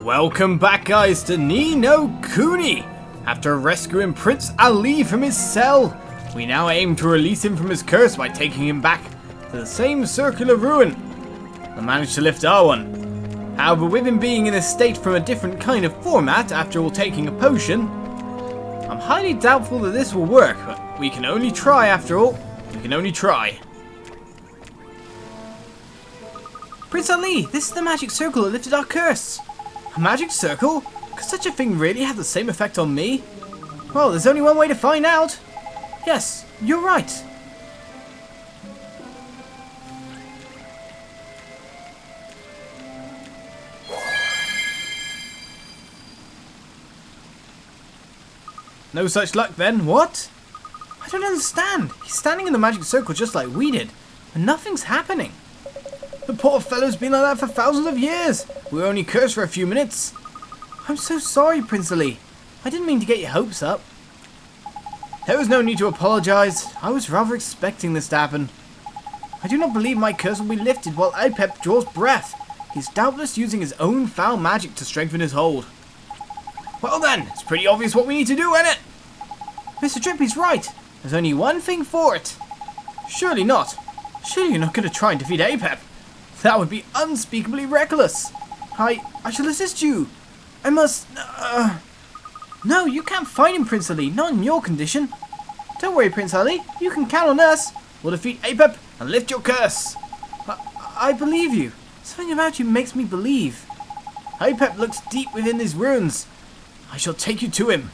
Welcome back, guys, to Ni no Kuni. After rescuing Prince Ali from his cell, we now aim to release him from his curse by taking him back to the same circular ruin. I managed to lift our one. However, with him being in a state from a different kind of format after all taking a potion, I'm highly doubtful that this will work, but we can only try after all. We can only try. Prince Ali, this is the magic circle that lifted our curse. A magic circle? Could such a thing really have the same effect on me? Well, there's only one way to find out. Yes, you're right. No such luck then, what? I don't understand. He's standing in the magic circle just like we did, and nothing's happening. The poor fellow's been like that for thousands of years. We were only cursed for a few minutes. I'm so sorry, Prince Ali. I didn't mean to get your hopes up. There was no need to apologise. I was rather expecting this to happen. I do not believe my curse will be lifted while Apep draws breath. He's doubtless using his own foul magic to strengthen his hold. Well then, it's pretty obvious what we need to do, isn't it? Mr. Drippy's right. There's only one thing for it. Surely not. Surely you're not going to try and defeat Apep. That would be unspeakably reckless. I shall assist you. I must... No, you can't fight him, Prince Ali. Not in your condition. Don't worry, Prince Ali. You can count on us. We'll defeat Apep and lift your curse. I believe you. Something about you makes me believe. Apep looks deep within these ruins. I shall take you to him.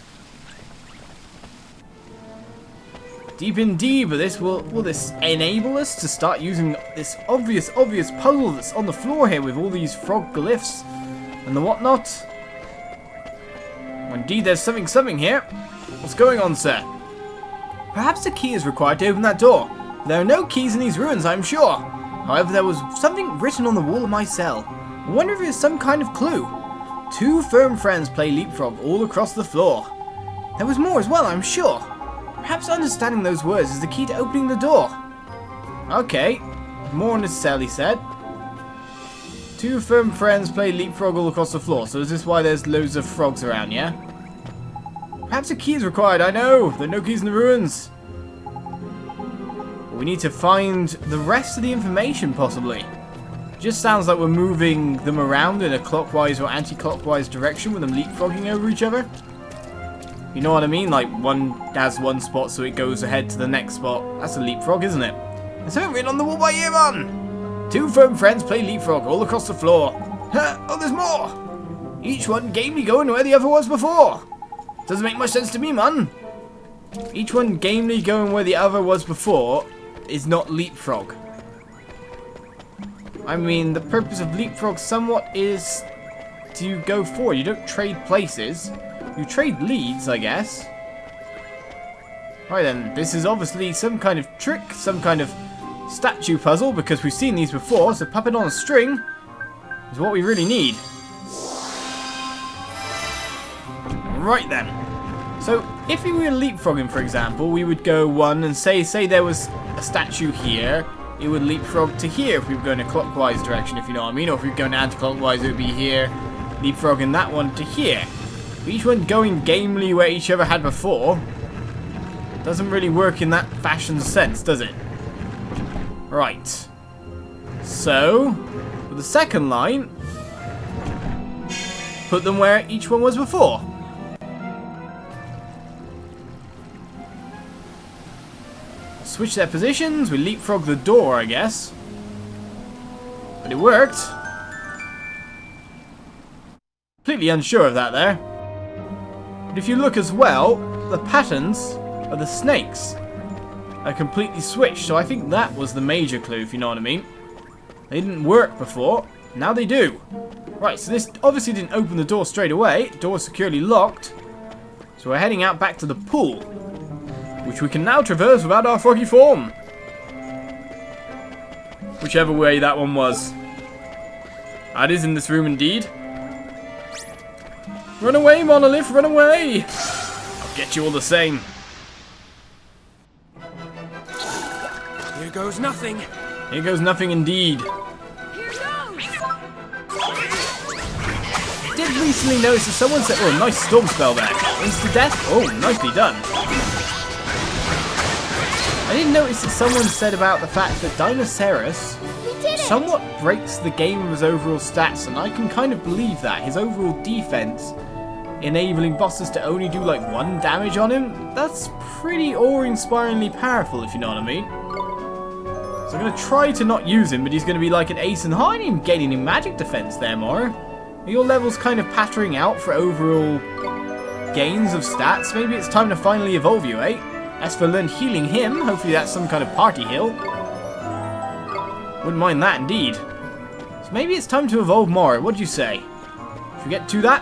Deep indeed, but will this enable us to start using this obvious puzzle that's on the floor here with all these frog glyphs and the whatnot? Well, indeed, there's something here. What's going on, sir? Perhaps a key is required to open that door. There are no keys in these ruins, I'm sure. However, there was something written on the wall of my cell. I wonder if it's some kind of clue. 2 firm friends play leapfrog all across the floor. There was more as well, I'm sure. Perhaps understanding those words is the key to opening the door. Okay. More in his cell, he said. 2 firm friends play leapfrog all across the floor. So is this why there's loads of frogs around, yeah? Perhaps a key is required, I know. There are no keys in the ruins. We need to find the rest of the information, possibly. Just sounds like we're moving them around in a clockwise or anti-clockwise direction with them leapfrogging over each other. You know what I mean? Like, one has one spot, so it goes ahead to the next spot. That's a leapfrog, isn't it? There's something written on the wall by you, man! 2 firm friends play leapfrog all across the floor. Oh, there's more! Each one gamely going where the other was before. Doesn't make much sense to me, man. Each one gamely going where the other was before is not leapfrog. I mean, the purpose of leapfrog somewhat is to go forward. You don't trade places. You trade leads, I guess. Right then, this is obviously some kind of trick, some kind of statue puzzle, because we've seen these before, so puppet on a string is what we really need. Right then. So, if we were leapfrogging, for example, we would go 1 and say there was a statue here, it would leapfrog to here if we were going a clockwise direction, if you know what I mean, or if we were going anti-clockwise, it would be here, leapfrogging that one to here. Each one going gamely where each other had before doesn't really work in that fashion sense, does it? Right. So, for the second line, put them where each one was before. Switch their positions, we leapfrog the door, I guess. But it worked. Completely unsure of that there. But if you look as well, the patterns of the snakes are completely switched. So I think that was the major clue, if you know what I mean. They didn't work before. Now they do. Right, so this obviously didn't open the door straight away. Door is securely locked. So we're heading out back to the pool, which we can now traverse without our froggy form. Whichever way that one was. That is in this room indeed. Run away, Monolith, run away! I'll get you all the same. Here goes nothing. Here goes nothing indeed. Here goes! did recently notice that someone said, oh, nice storm spell there. Instant death? Oh, nicely done. I did notice that someone said about the fact that Dinosaurus somewhat breaks the game of his overall stats, and I can kind of believe that. His overall defense, enabling bosses to only do like 1 damage on him, that's pretty awe-inspiringly powerful, if you know what I mean. So I'm going to try to not use him, but he's going to be like an ace in the hole. I didn't even gain any magic defense there, Moro. Are your levels kind of pattering out for overall gains of stats? Maybe it's time to finally evolve you, eh? As for learn healing him, hopefully that's some kind of party heal. Wouldn't mind that indeed. So maybe it's time to evolve Moro. What do you say? Should we get to that?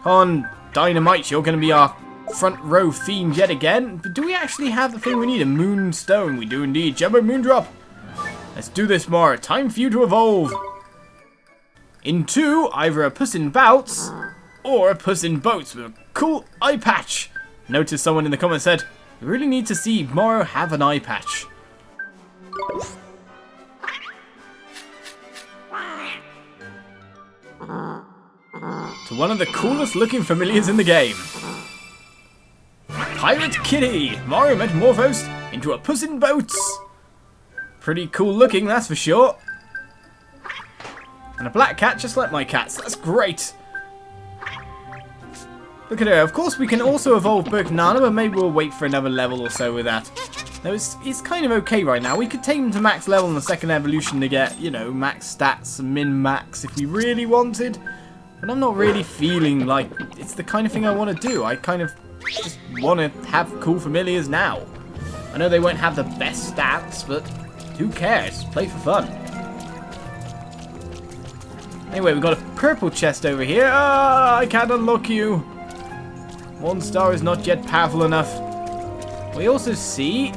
Come on, Dynamite, you're going to be our front row fiend yet again. But do we actually have the thing we need? A moonstone. We do indeed. Jumbo Moondrop. Let's do this, Moro. Time for you to evolve. Into either a Puss in Bouts or a Puss in Boats with a cool eye patch. Notice someone in the comments said, we really need to see Moro have an eye patch. To one of the coolest looking familiars in the game. Pirate Kitty! Moro metamorphosed into a Puss in Boats. Pretty cool looking, that's for sure. And a black cat just like my cats. That's great. Look at her. Of course, we can also evolve Burknana, but maybe we'll wait for another level or so with that. No, it's kind of okay right now. We could take him to max level in the second evolution to get, you know, max stats and min-max if we really wanted. But I'm not really feeling like it's the kind of thing I want to do. I kind of just want to have cool familiars now. I know they won't have the best stats, but who cares? Play for fun. Anyway, we've got a purple chest over here. Ah, I can't unlock you. Mornstar is not yet powerful enough. We also see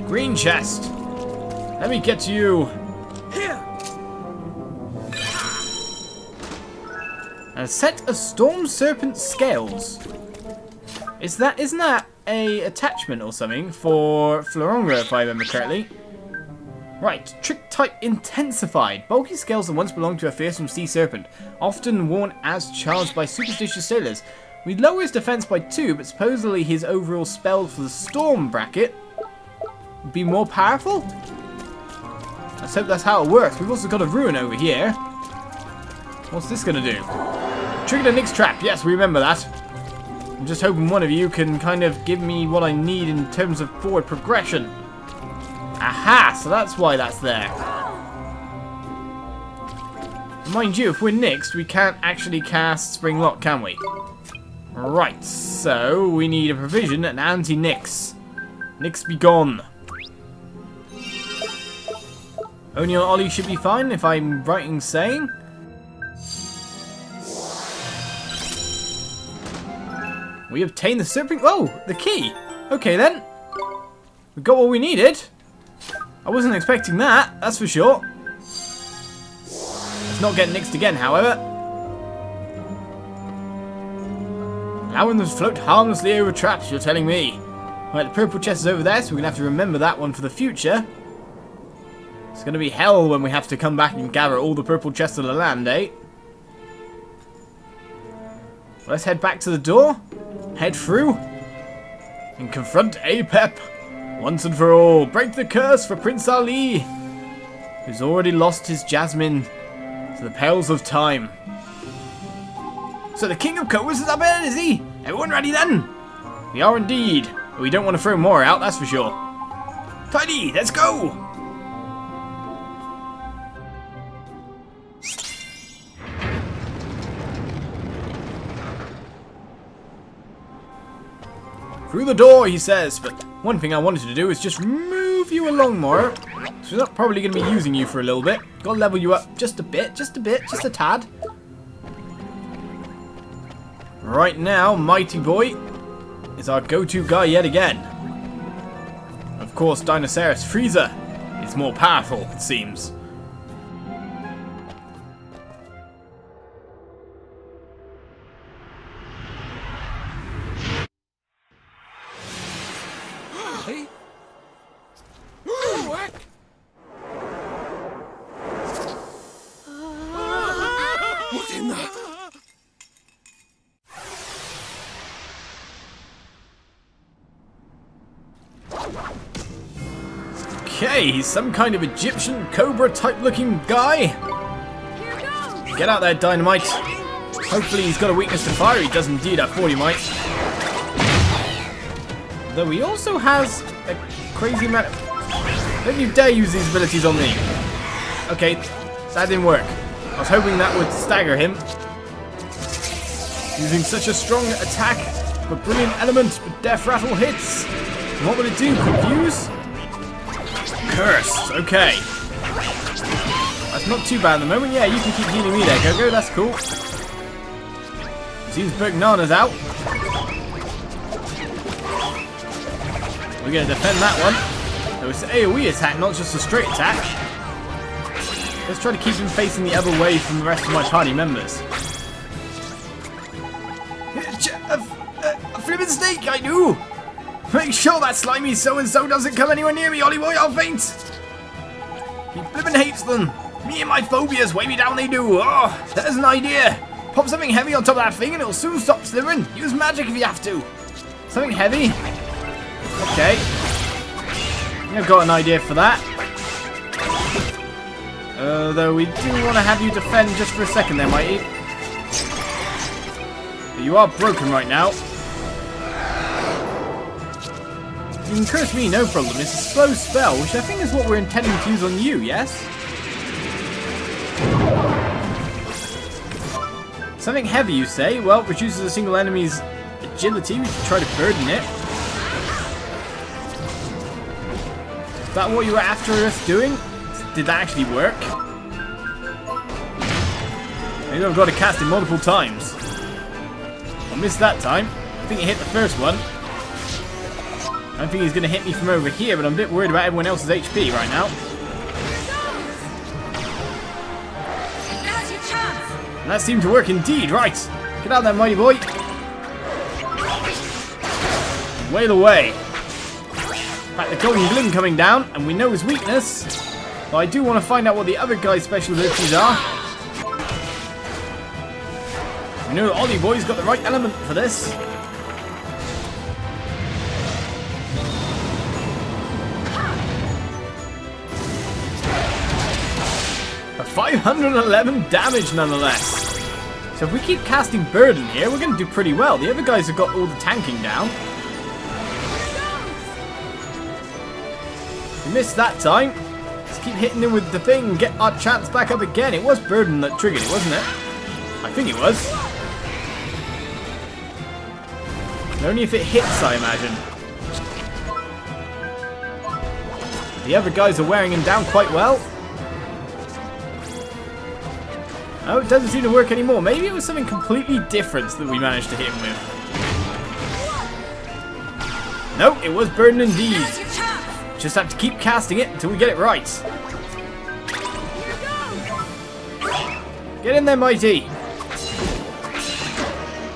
green chest. Let me get to you. Here. And a set of storm serpent scales. Isn't that a attachment or something for Floronga, if I remember correctly? Right, trick type intensified. Bulky scales that once belonged to a fearsome sea serpent, often worn as charms by superstitious sailors. We lower his defense by 2, but supposedly his overall spell for the storm bracket would be more powerful? Let's hope that's how it works. We've also got a ruin over here. What's this going to do? Trigger the Nyx trap. Yes, we remember that. I'm just hoping one of you can kind of give me what I need in terms of forward progression. Aha! So that's why that's there. Mind you, if we're Nyxed, we can't actually cast Spring Lock, can we? Right, so we need a provision, an anti-Nyx. Nyx be gone. Oni or Ollie should be fine, if I'm right in saying. We obtained the serpent. Oh, the key. Okay then. We got what we needed. I wasn't expecting that, that's for sure. Let's not get Nyxed again, however. Allowing them to float harmlessly over traps, you're telling me. Right, the purple chest is over there, so we're going to have to remember that one for the future. It's going to be hell when we have to come back and gather all the purple chests of the land, eh? Let's head back to the door, head through, and confront Apep. Once and for all, break the curse for Prince Ali, who's already lost his Jasmine to the perils of time. So the King of Cobras is up ahead, is he? Everyone ready then? We are indeed, but we don't want to throw more out, that's for sure. Tidy, let's go! Through the door, he says, but one thing I wanted to do is just move you along more. So we're not probably going to be using you for a little bit. Got to level you up just a bit, just a tad. Right now, Mighty Boy is our go-to guy yet again. Of course, Dinosaurus Frieza is more powerful, it seems. Hey. Whack. in the... Okay, he's some kind of Egyptian Cobra type looking guy. Get out there, Dynamite. Hopefully he's got a weakness to fire. He does indeed have 40 might. Though he also has a crazy amount of... Don't you dare use these abilities on me. Okay, that didn't work. I was hoping that would stagger him. Using such a strong attack, but brilliant element with death rattle hits. And what would it do? Confuse? Curse. Okay. That's not too bad at the moment. Yeah, you can keep healing me there, Go-Go. That's cool. Seems Bergnana's out. We're going to defend that one. So it's an AoE attack, not just a straight attack. Let's try to keep him facing the other way from the rest of my party members. A flippin' snake, I do! Make sure that slimy so-and-so doesn't come anywhere near me, Ollie boy, I'll faint! He flippin' hates them! Me and my phobias weigh me down, they do! Oh, there's an idea! Pop something heavy on top of that thing and it'll soon stop slithering! Use magic if you have to! Something heavy? Okay. I've got an idea for that. Though we do want to have you defend just for a second there, Mighty. But you are broken right now. You can curse me, no problem. It's a slow spell, which I think is what we're intending to use on you, yes? Something heavy, you say? Well, reduces a single enemy's agility. We can try to burden it. Is that what you were after us doing? Did that actually work? Maybe I've got to cast it multiple times. I missed that time. I think it hit the first one. I don't think he's going to hit me from over here, but I'm a bit worried about everyone else's HP right now. And that seemed to work indeed. Right. Get out there, mighty boy. Wail away. Right, the golden glim coming down, and we know his weakness. But I do want to find out what the other guy's special abilities are. We know that Ollie boy's got the right element for this. A 511 damage nonetheless. So if we keep casting Burden here, we're going to do pretty well. The other guys have got all the tanking down. We missed that time. Let's keep hitting him with the thing and get our chance back up again. It was Burden that triggered it, wasn't it? I think it was. Only if it hits, I imagine. The other guys are wearing him down quite well. Oh, it doesn't seem to work anymore. Maybe it was something completely different that we managed to hit him with. Nope, it was Burden indeed. Just have to keep casting it until we get it right. Get in there, mighty.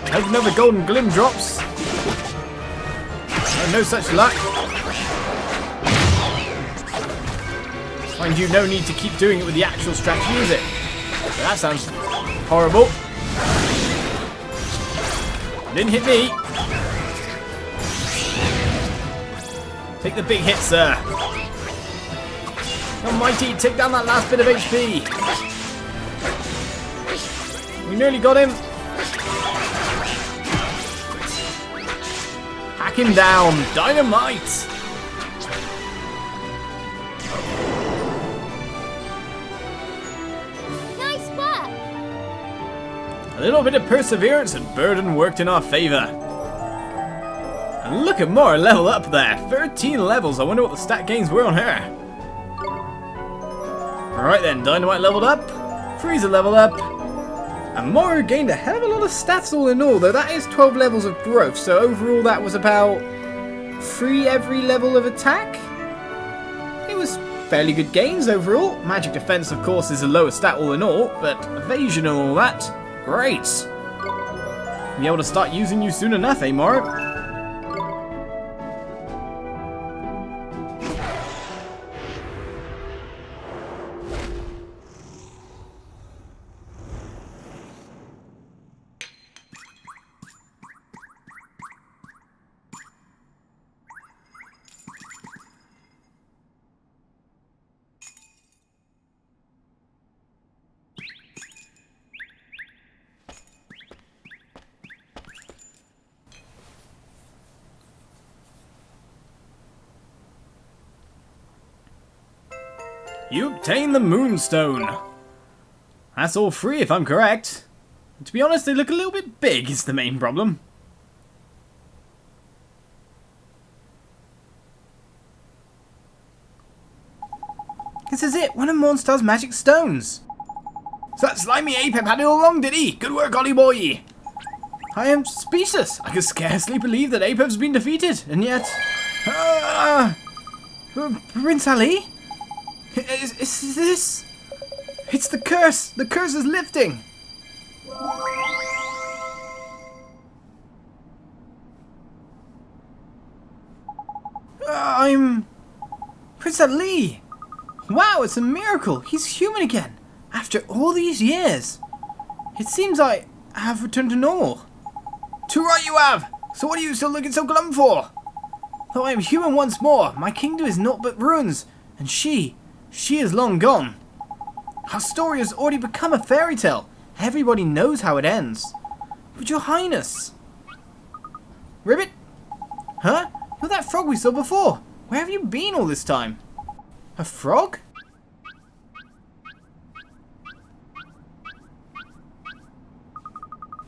I hope another golden glim drops. No such luck. Mind you, no need to keep doing it with the actual strategy, is it? So that sounds horrible. Didn't hit me. Take the big hit, sir. Come, mighty, take down that last bit of HP. We nearly got him. Hack him down. Dynamite. Nice work. A little bit of perseverance and Burden worked in our favour. And look at Mora level up there. 13 levels. I wonder what the stat gains were on her. Alright then, Dynamite leveled up. Frieza leveled up. And Mora gained a hell of a lot of stats all in all, though that is 12 levels of growth. So overall that was about 3 every level of attack. It was fairly good gains overall. Magic defense, of course, is a lower stat all in all, but evasion and all that, great. Be able to start using you soon enough, eh, Mora? You obtain the Moonstone. That's all free if I'm correct. To be honest, they look a little bit big is the main problem. This is it, one of Mornstar's magic stones. So that slimy Apep had it all along, did he? Good work, Ollie boy. I am speechless. I can scarcely believe that Apep's been defeated, and yet... Prince Ali? Is this... It's the curse! The curse is lifting! I'm... Prince Ali! Wow, it's a miracle! He's human again! After all these years! It seems I have returned to normal. Too right you have! So what are you still looking so glum for? Though I am human once more, my kingdom is naught but ruins, and she is long gone. Our story has already become a fairy tale. Everybody knows how it ends. But your highness... Ribbit? Huh? You're that frog we saw before. Where have you been all this time? A frog?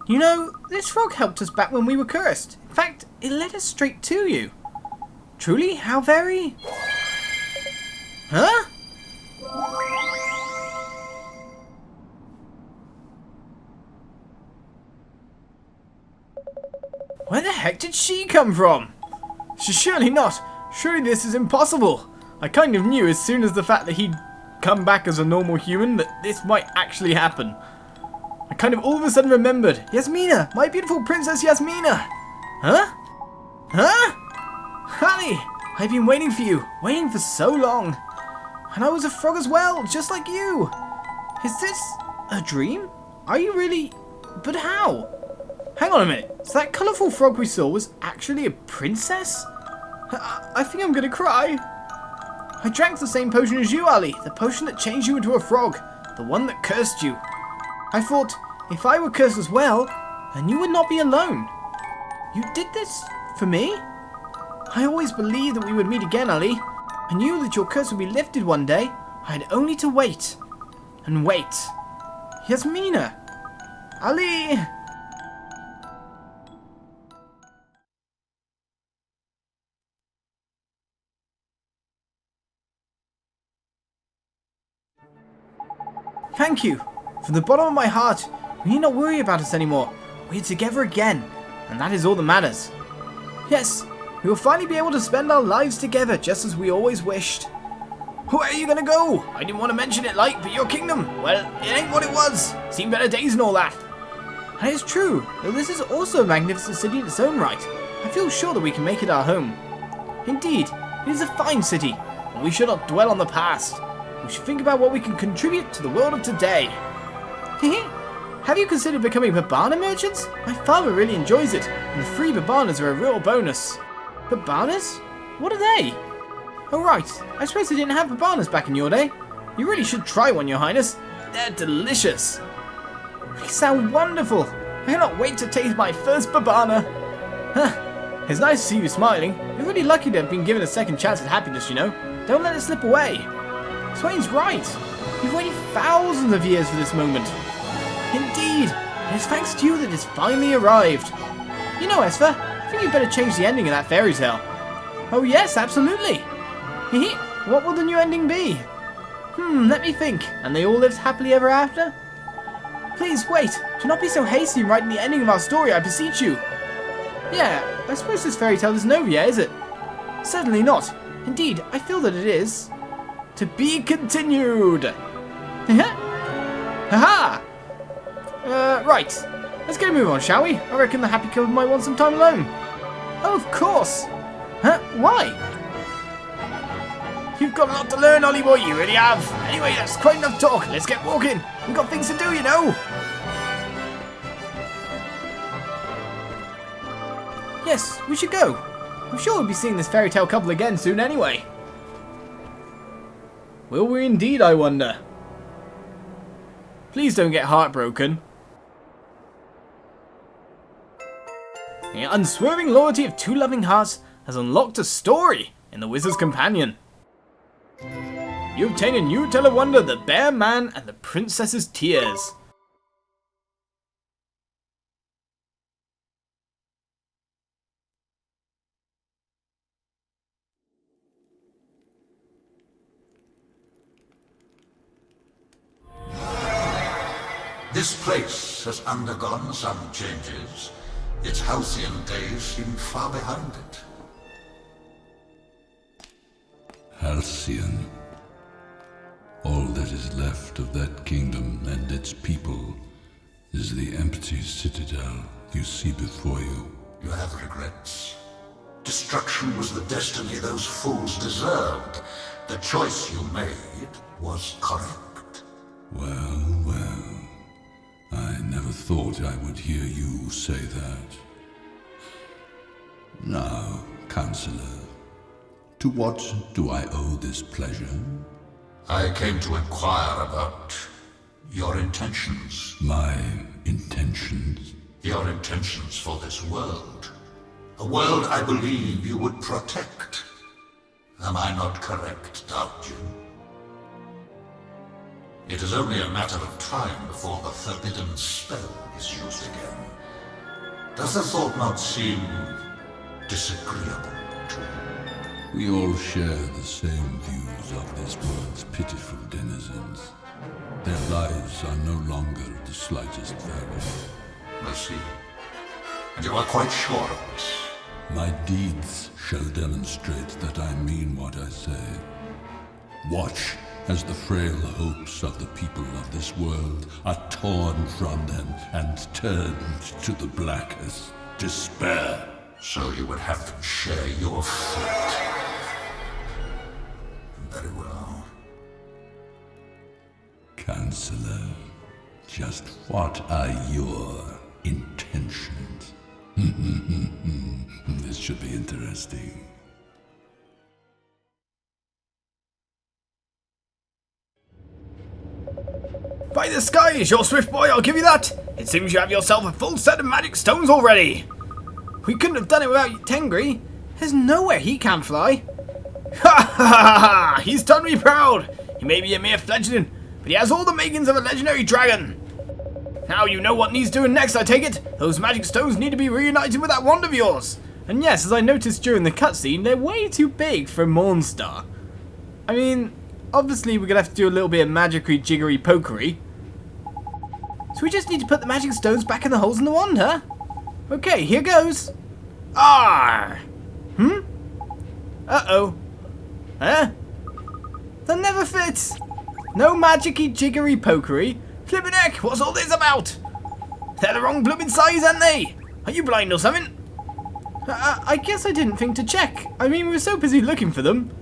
You know, this frog helped us back when we were cursed. In fact, it led us straight to you. Truly? How very... Huh? Where the heck did she come from? Surely not. Surely this is impossible. I kind of knew as soon as the fact that he'd come back as a normal human that this might actually happen. I kind of all of a sudden remembered. Yasmina! My beautiful princess Yasmina! Huh? Huh? Honey! I've been waiting for you. Waiting for so long. And I was a frog as well, just like you. Is this a dream? Are you really... But how? Hang on a minute. So that colourful frog we saw was actually a princess? I think I'm gonna cry. I drank the same potion as you, Ali. The potion that changed you into a frog. The one that cursed you. I thought, if I were cursed as well, then you would not be alone. You did this for me? I always believed that we would meet again, Ali. I knew that your curse would be lifted one day. I had only to wait. And wait. Yasmina! Ali! Thank you. From the bottom of my heart, we need not worry about us anymore. We're together again, and that is all that matters. Yes, we will finally be able to spend our lives together just as we always wished. Where are you gonna go? I didn't want to mention it like, but your kingdom, well, it ain't what it was. Seen better days and all that. That is true, though this is also a magnificent city in its own right. I feel sure that we can make it our home. Indeed, it is a fine city, and we should not dwell on the past. We should think about what we can contribute to the world of today. Have you considered becoming babana merchants? My father really enjoys it, and the free babanas are a real bonus. Babanas? What are they? Oh right, I suppose they didn't have babanas back in your day. You really should try one, your highness. They're delicious. They sound wonderful. I cannot wait to taste my first babana. Huh. It's nice to see you smiling. You're really lucky to have been given a second chance at happiness, you know. Don't let it slip away. Swain's right. You've waited thousands of years for this moment. Indeed, and it's thanks to you that it's finally arrived. You know, Esfer, I think you'd better change the ending of that fairy tale. Oh yes, absolutely. What will the new ending be? Let me think. And they all lived happily ever after? Please wait. Do not be so hasty in writing the ending of our story, I beseech you. Yeah, I suppose this fairy tale isn't over yet, is it? Certainly not. Indeed, I feel that it is. To be continued. Haha! Right. Let's get a move on, shall we? I reckon the happy couple might want some time alone. Oh, of course. Huh? Why? You've got a lot to learn, Ollie boy. You really have. Anyway, that's quite enough talk. Let's get walking. We've got things to do, you know. Yes, we should go. I'm sure we'll be seeing this fairy tale couple again soon anyway. Will we indeed, I wonder? Please don't get heartbroken. The unswerving loyalty of two loving hearts has unlocked a story in The Wizard's Companion. You obtain a new tale of wonder, The Bear Man and the Princess's Tears. This place has undergone some changes. Its halcyon days seem far behind it. Halcyon. All that is left of that kingdom and its people is the empty citadel you see before you. You have regrets. Destruction was the destiny those fools deserved. The choice you made was correct. Well, well. I never thought I would hear you say that. Now, Councillor, to what do I owe this pleasure? I came to inquire about your intentions. My intentions? Your intentions for this world. A world I believe you would protect. Am I not correct, Doubtjin? It is only a matter of time before the forbidden spell is used again. Does the thought not seem disagreeable to you? We all share the same views of this world's pitiful denizens. Their lives are no longer of the slightest value. I see. And you are quite sure of this? My deeds shall demonstrate that I mean what I say. Watch as the frail hopes of the people of this world are torn from them and turned to the blackest despair. So you would have them share your fate. Very well. Councillor, just what are your intentions? This should be interesting. By the skies, you're swift boy, I'll give you that. It seems you have yourself a full set of magic stones already. We couldn't have done it without Tengri. There's nowhere he can't fly. Ha ha ha ha! He's done me proud. He may be a mere fledgling, but he has all the makings of a legendary dragon. Now you know what needs doing next, I take it. Those magic stones need to be reunited with that wand of yours. And yes, as I noticed during the cutscene, they're way too big for Mornstar. I mean, obviously we're gonna have to do a little bit of magic-y, jiggery pokery. So we just need to put the magic stones back in the holes in the wand, huh? Okay, here goes. Arr! Uh-oh. Huh? That never fits. No magic-y, jiggery pokery. Flippin' heck, what's all this about? They're the wrong blooming size, aren't they? Are you blind or something? I guess I didn't think to check. I mean, we were so busy looking for them.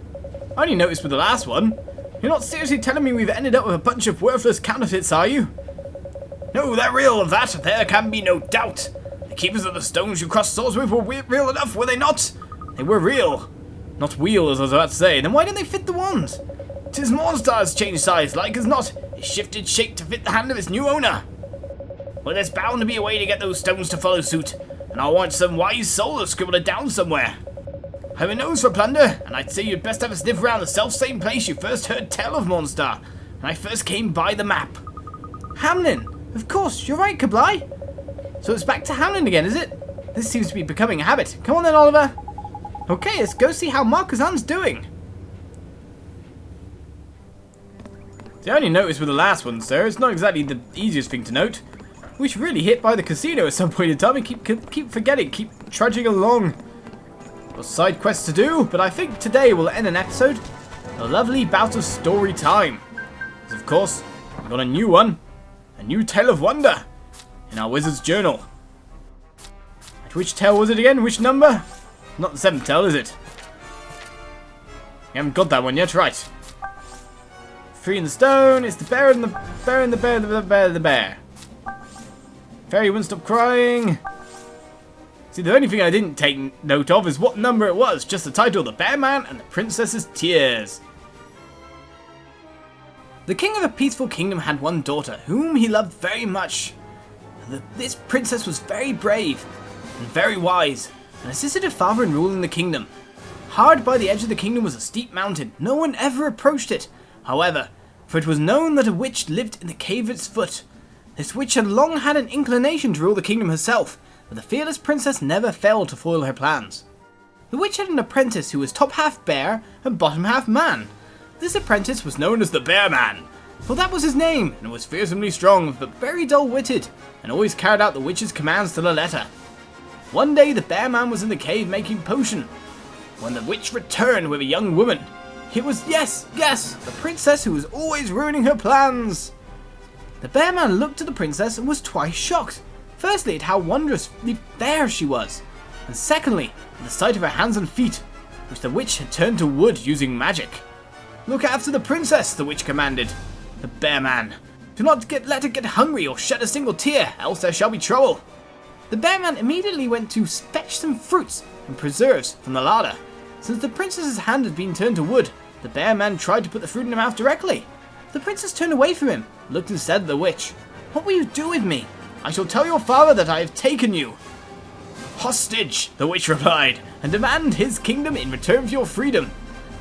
I only noticed with the last one. You're not seriously telling me we've ended up with a bunch of worthless counterfeits, are you? No, they're real, of that there can be no doubt. The keepers of the stones you crossed swords with were real enough, were they not? They were real. Not wheel, as I was about to say. Then why don't they fit the wand? 'Tis Mornstar's changed size, like as not. It shifted shape to fit the hand of its new owner. Well, there's bound to be a way to get those stones to follow suit, and I'll want some wise soul to scribble it down somewhere. I've a nose for plunder, and I'd say you'd best have a sniff around the self-same place you first heard tell of Mornstar, when I first came by the map. Hamlin! Of course, you're right, Kublai. So it's back to Hamlin again, is it? This seems to be becoming a habit. Come on then, Oliver. Okay, let's go see how Marquezan's doing. See, I only noticed with the last one, sir. It's not exactly the easiest thing to note. We should really hit by the casino at some point in time and keep forgetting, keep trudging along. Got side quests to do, but I think today we'll end an episode. A lovely bout of story time. Because of course, we've got a new one. A new tale of wonder. In our wizard's journal. And which tale was it again? Which number? Not the 7th tale, is it? We haven't got that one yet, right. 3 in the stone. It's the bear and the bear and the bear, the bear, the bear. Fairy wouldn't stop crying. See, the only thing I didn't take note of is what number it was. Just the title, The Bear Man and the Princess's Tears. The king of a peaceful kingdom had one daughter, whom he loved very much. This princess was very brave and very wise, and assisted her father in ruling the kingdom. Hard by the edge of the kingdom was a steep mountain. No one ever approached it. However, for it was known that a witch lived in the cave at its foot. This witch had long had an inclination to rule the kingdom herself, but the fearless princess never failed to foil her plans. The witch had an apprentice who was top half bear and bottom half man. This apprentice was known as the Bear Man, for that was his name, and was fearsomely strong but very dull-witted, and always carried out the witch's commands to the letter. One day the Bear Man was in the cave making potion, when the witch returned with a young woman. It was, yes, the princess who was always ruining her plans. The Bear Man looked at the princess and was twice shocked. Firstly, at how wondrously fair she was, and secondly, at the sight of her hands and feet, which the witch had turned to wood using magic. "Look after the princess," the witch commanded. The Bear Man, "Do not let her get hungry or shed a single tear, else there shall be trouble." The Bear Man immediately went to fetch some fruits and preserves from the larder. Since the princess's hand had been turned to wood, the Bear Man tried to put the fruit in her mouth directly. The princess turned away from him, looked instead at the witch. "What will you do with me?" "I shall tell your father that I have taken you hostage," the witch replied, "and demand his kingdom in return for your freedom."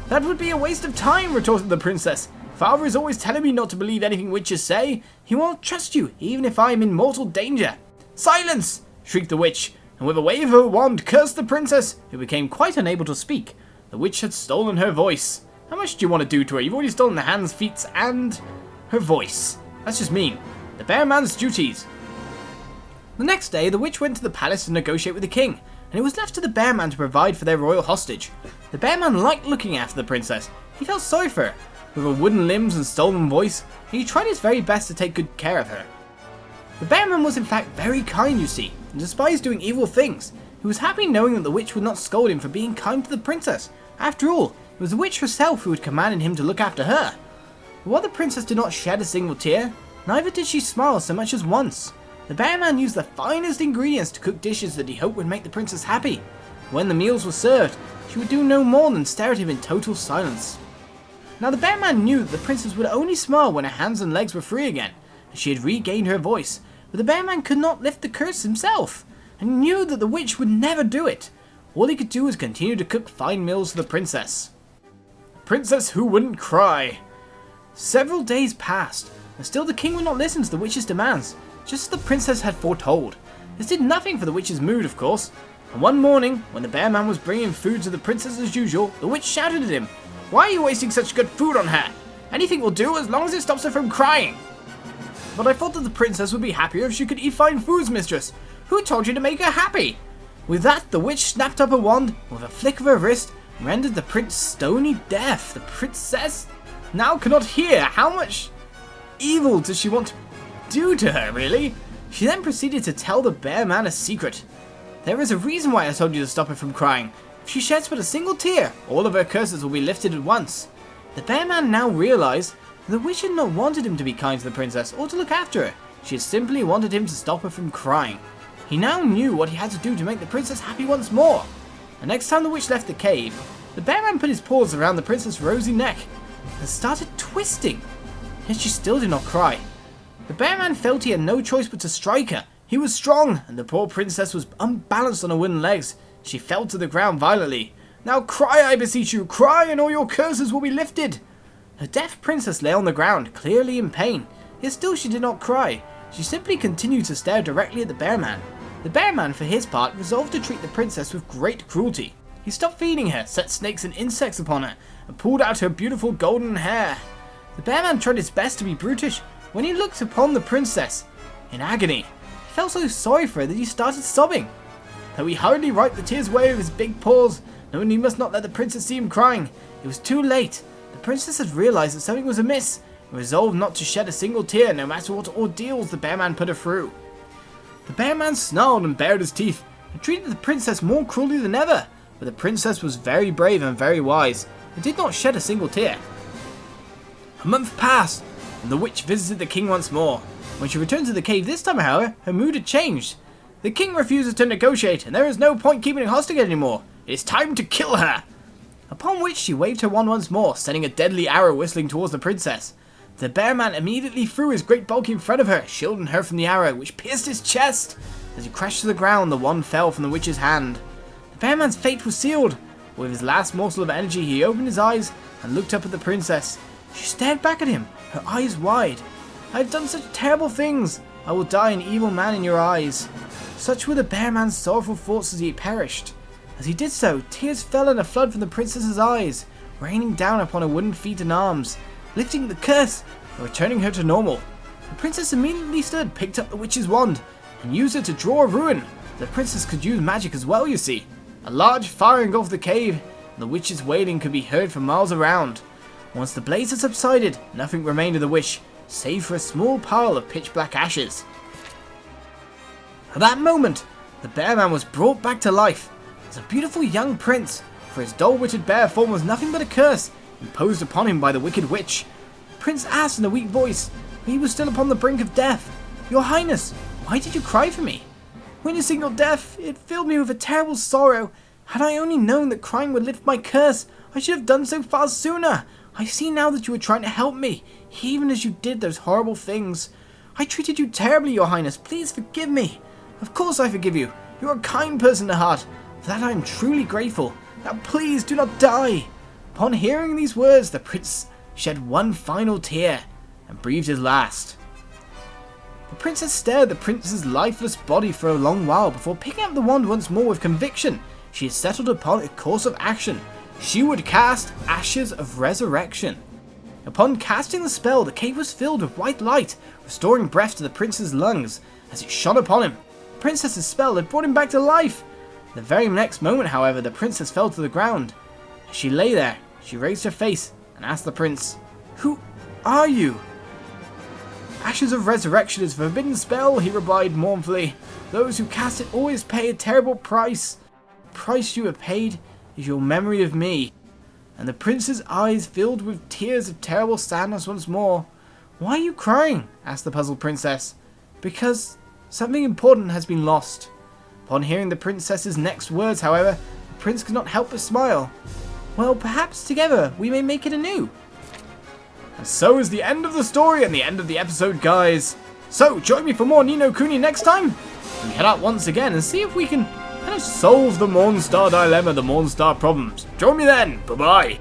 "That would be a waste of time," retorted the princess. "Father is always telling me not to believe anything witches say. He won't trust you, even if I am in mortal danger." "Silence!" shrieked the witch, and with a wave of her wand cursed the princess, who became quite unable to speak. The witch had stolen her voice. How much do you want to do to her? You've already stolen the hands, feet, and her voice. That's just mean. The Bear Man's duties. The next day, the witch went to the palace to negotiate with the king, and it was left to the Bear Man to provide for their royal hostage. The Bear Man liked looking after the princess. He felt sorry for her. With her wooden limbs and stolen voice, he tried his very best to take good care of her. The Bear Man was in fact very kind, you see, and despised doing evil things. He was happy knowing that the witch would not scold him for being kind to the princess. After all, it was the witch herself who had commanded him to look after her. But while the princess did not shed a single tear, neither did she smile so much as once. The Bear Man used the finest ingredients to cook dishes that he hoped would make the princess happy. When the meals were served, she would do no more than stare at him in total silence. Now the Bear Man knew that the princess would only smile when her hands and legs were free again, and she had regained her voice, but the Bear Man could not lift the curse himself, and knew that the witch would never do it. All he could do was continue to cook fine meals for the princess. Princess who wouldn't cry. Several days passed, and still the king would not listen to the witch's demands, just as the princess had foretold. This did nothing for the witch's mood, of course, and one morning, when the Bear Man was bringing food to the princess as usual, the witch shouted at him, "Why are you wasting such good food on her? Anything will do as long as it stops her from crying." "But I thought that the princess would be happier if she could eat fine foods, mistress. Who told you to make her happy?" With that, the witch snapped up a wand, with a flick of her wrist, rendered the prince stony deaf. The princess now cannot hear. How much evil does she want to do to her, really? She then proceeded to tell the Bear Man a secret. "There is a reason why I told you to stop her from crying. If she sheds but a single tear, all of her curses will be lifted at once." The Bear Man now realized that the witch had not wanted him to be kind to the princess or to look after her. She had simply wanted him to stop her from crying. He now knew what he had to do to make the princess happy once more. The next time the witch left the cave, the Bear Man put his paws around the princess' rosy neck and started twisting. Yet she still did not cry. The Bear Man felt he had no choice but to strike her. He was strong, and the poor princess was unbalanced on her wooden legs. She fell to the ground violently. "Now cry, I beseech you, cry, and all your curses will be lifted." The deaf princess lay on the ground, clearly in pain, yet still she did not cry. She simply continued to stare directly at the Bear Man. The Bear Man, for his part, resolved to treat the princess with great cruelty. He stopped feeding her, set snakes and insects upon her, and pulled out her beautiful golden hair. The Bear Man tried his best to be brutish when he looked upon the princess. In agony, he felt so sorry for her that he started sobbing. Though he hurriedly wiped the tears away with his big paws, knowing he must not let the princess see him crying, it was too late. The princess had realized that something was amiss, and resolved not to shed a single tear no matter what ordeals the Bear Man put her through. The Bear Man snarled and bared his teeth, and treated the princess more cruelly than ever, but the princess was very brave and very wise, and did not shed a single tear. A month passed, and the witch visited the king once more. When she returned to the cave this time, however, her mood had changed. The king refuses to negotiate, and there is no point keeping her hostage anymore. It is time to kill her. Upon which she waved her wand once more, sending a deadly arrow whistling towards the princess. The Bear Man immediately threw his great bulk in front of her, shielding her from the arrow, which pierced his chest. As he crashed to the ground, the wand fell from the witch's hand. The Bear Man's fate was sealed. With his last morsel of energy, he opened his eyes and looked up at the princess. She stared back at him, her eyes wide. I have done such terrible things. I will die an evil man in your eyes. Such were the bear man's sorrowful thoughts as he perished. As he did so, tears fell in a flood from the princess's eyes, raining down upon her wooden feet and arms, lifting the curse and returning her to normal. The princess immediately stood, picked up the witch's wand, and used it to draw a ruin. The princess could use magic as well, you see. A large fire engulfed the cave, and the witch's wailing could be heard for miles around. Once the blaze had subsided, nothing remained of the witch, save for a small pile of pitch-black ashes. At that moment, the bear man was brought back to life as a beautiful young prince, for his dull-witted bear form was nothing but a curse imposed upon him by the wicked witch. The prince asked in a weak voice, when he was still upon the brink of death, "Your Highness, why did you cry for me?" "Witnessing your death, it filled me with a terrible sorrow. Had I only known that crying would lift my curse, I should have done so far sooner. I see now that you were trying to help me, even as you did those horrible things. I treated you terribly, Your Highness. Please forgive me." "Of course I forgive you. You are a kind person at heart. For that I am truly grateful. Now please do not die." Upon hearing these words, the prince shed one final tear and breathed his last. The princess stared at the prince's lifeless body for a long while before picking up the wand once more with conviction. She had settled upon a course of action. She would cast Ashes of Resurrection. Upon casting the spell, the cave was filled with white light, restoring breath to the prince's lungs as it shone upon him. The princess's spell had brought him back to life. The very next moment, however, the princess fell to the ground. As she lay there, she raised her face and asked the prince, "Who are you?" "Ashes of Resurrection is a forbidden spell," he replied mournfully. "Those who cast it always pay a terrible price. The price you have paid is your memory of me." And the prince's eyes filled with tears of terrible sadness once more. "Why are you crying?" asked the puzzled princess. "Because something important has been lost." Upon hearing the princess's next words, however, the prince could not help but smile. "Well, perhaps together we may make it anew." And so is the end of the story and the end of the episode, guys. So join me for more Ni no Kuni next time. We head out once again and see if we can kind of solve the Mornstar dilemma, the Mornstar problems. Join me then. Bye-bye.